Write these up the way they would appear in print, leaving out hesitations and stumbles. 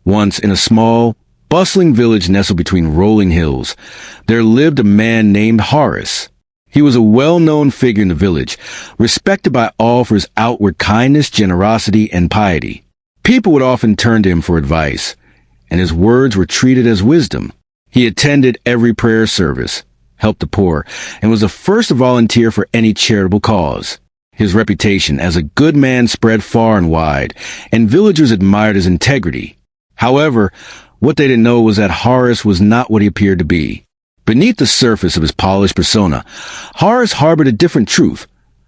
Once, in a small, bustling village nestled between rolling hills, there lived a man named Horace. He was a well-known figure in the village, respected by all for his outward kindness, generosity, and piety. People would often turn to him for advice, and his words were treated as wisdom. He attended every prayer service, helped the poor, and was the first to volunteer for any charitable cause. His reputation as a good man spread far and wide, and villagers admired his integrity. However, what they didn't know was that Horace was not what he appeared to be. Beneath the surface of his polished persona, Horace harbored a different truth,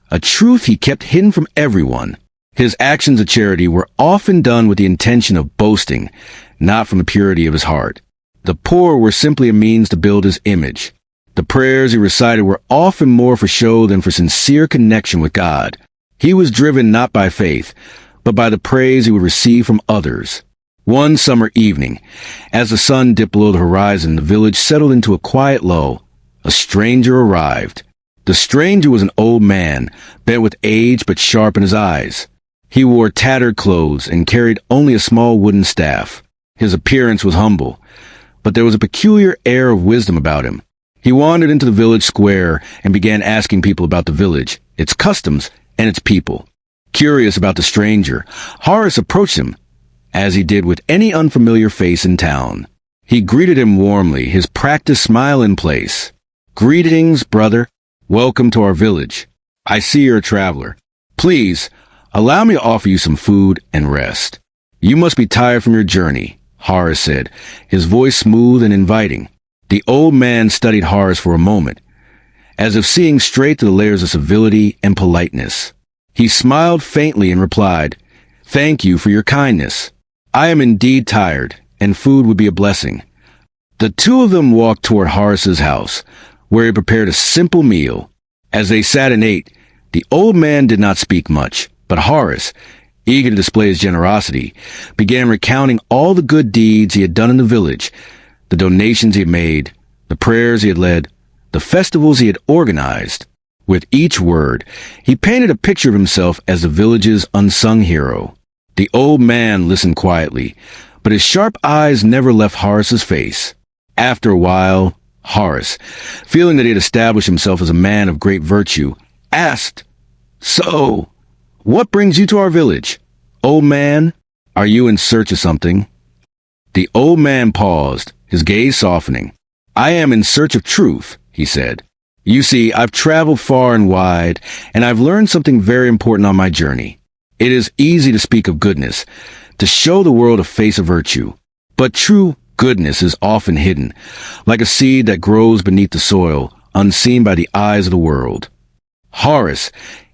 a truth he kept hidden from everyone. His actions of charity were often done with the intention of boasting, not from the purity of his heart. The poor were simply a means to build his image. The prayers he recited were often more for show than for sincere connection with God. He was driven not by faith, but by the praise he would receive from others. One summer evening, as the sun dipped below the horizon, the village settled into a quiet lull. A stranger arrived. The stranger was an old man, bent with age but sharp in his eyes. He wore tattered clothes and carried only a small wooden staff. His appearance was humble, but there was a peculiar air of wisdom about him. He wandered into the village square and began asking people about the village, its customs, and its people. Curious about the stranger, Horace approached him, as he did with any unfamiliar face in town. He greeted him warmly, his practiced smile in place. "Greetings, brother. Welcome to our village. I see you're a traveler. Please, allow me to offer you some food and rest." "You must be tired from your journey," Horace said, his voice smooth and inviting. The old man studied Horace for a moment, as if seeing straight to the layers of civility and politeness. He smiled faintly and replied, "Thank you for your kindness. I am indeed tired, and food would be a blessing." The two of them walked toward Horace's house, where he prepared a simple meal. As they sat and ate, the old man did not speak much, but Horace, eager to display his generosity, began recounting all the good deeds he had done in the village, the donations he had made, the prayers he had led, the festivals he had organized. With each word, he painted a picture of himself as the village's unsung hero. The old man listened quietly, but his sharp eyes never left Horace's face. After a while, Horace, feeling that he had established himself as a man of great virtue, asked, "So, what brings you to our village? Old man, are you in search of something?" The old man paused, his gaze softening. "I am in search of truth," he said. "You see, I've traveled far and wide, and I've learned something very important on my journey. It is easy to speak of goodness, to show the world a face of virtue. But true goodness is often hidden, like a seed that grows beneath the soil, unseen by the eyes of the world." Horace,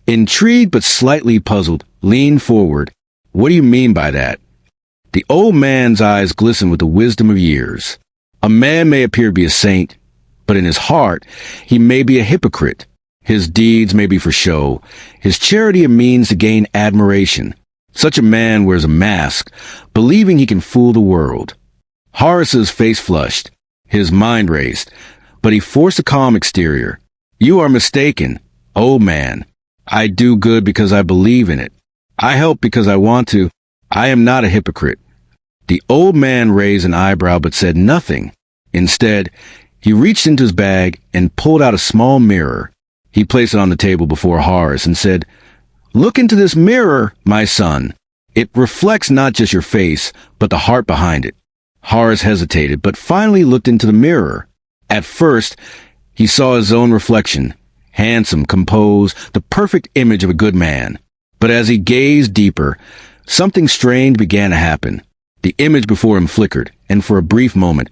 intrigued but slightly puzzled, leaned forward. "What do you mean by that?" The old man's eyes glistened with the wisdom of years. "A man may appear to be a saint, but in his heart, he may be a hypocrite. His deeds may be for show, his charity a means to gain admiration. Such a man wears a mask, believing he can fool the world." Horace's face flushed. His mind raced, but he forced a calm exterior. "You are mistaken, old man. I do good because I believe in it. I help because I want to. I am not a hypocrite." The old man raised an eyebrow but said nothing. Instead, he reached into his bag and pulled out a small mirror. He placed it on the table before Horace and said, "Look into this mirror, my son. It reflects not just your face, but the heart behind it." Horace hesitated, but finally looked into the mirror. At first, he saw his own reflection, handsome, composed, the perfect image of a good man. But as he gazed deeper, something strange began to happen. The image before him flickered, and for a brief moment,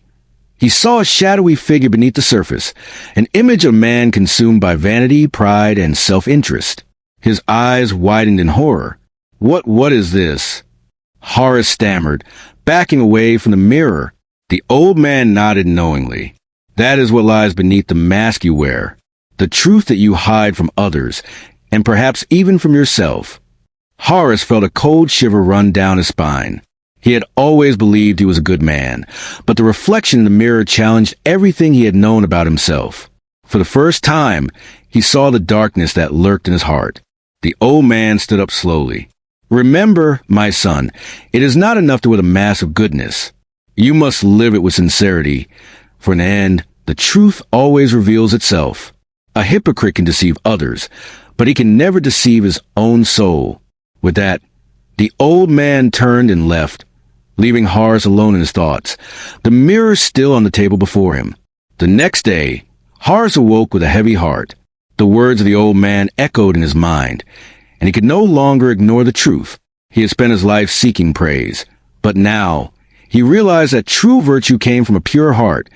he saw a shadowy figure beneath the surface, an image of a man consumed by vanity, pride, and self-interest. His eyes widened in horror. What is this?" Horace stammered, backing away from the mirror. The old man nodded knowingly. "That is what lies beneath the mask you wear, the truth that you hide from others, and perhaps even from yourself." Horace felt a cold shiver run down his spine. He had always believed he was a good man, but the reflection in the mirror challenged everything he had known about himself. For the first time, he saw the darkness that lurked in his heart. The old man stood up slowly. Remember, my son, it is not enough to wear the mask of goodness. You must live it with sincerity, for in the end, the truth always reveals itself. A hypocrite can deceive others, but he can never deceive his own soul. With that, the old man turned and left, leaving Horace alone in his thoughts, the mirror still on the table before him. The next day, Horace awoke with a heavy heart. The words of the old man echoed in his mind, and he could no longer ignore the truth. He had spent his life seeking praise, but now he realized that true virtue came from a pure heart,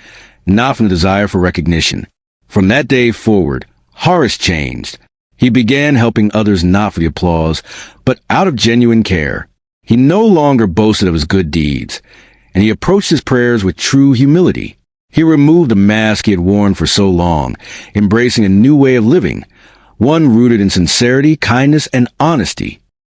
not from the desire for recognition. From that day forward, Horace changed. He began helping others not for the applause, but out of genuine care. He no longer boasted of his good deeds, and he approached his prayers with true humility. He removed the mask he had worn for so long, embracing a new way of living, one rooted in sincerity, kindness, and honesty.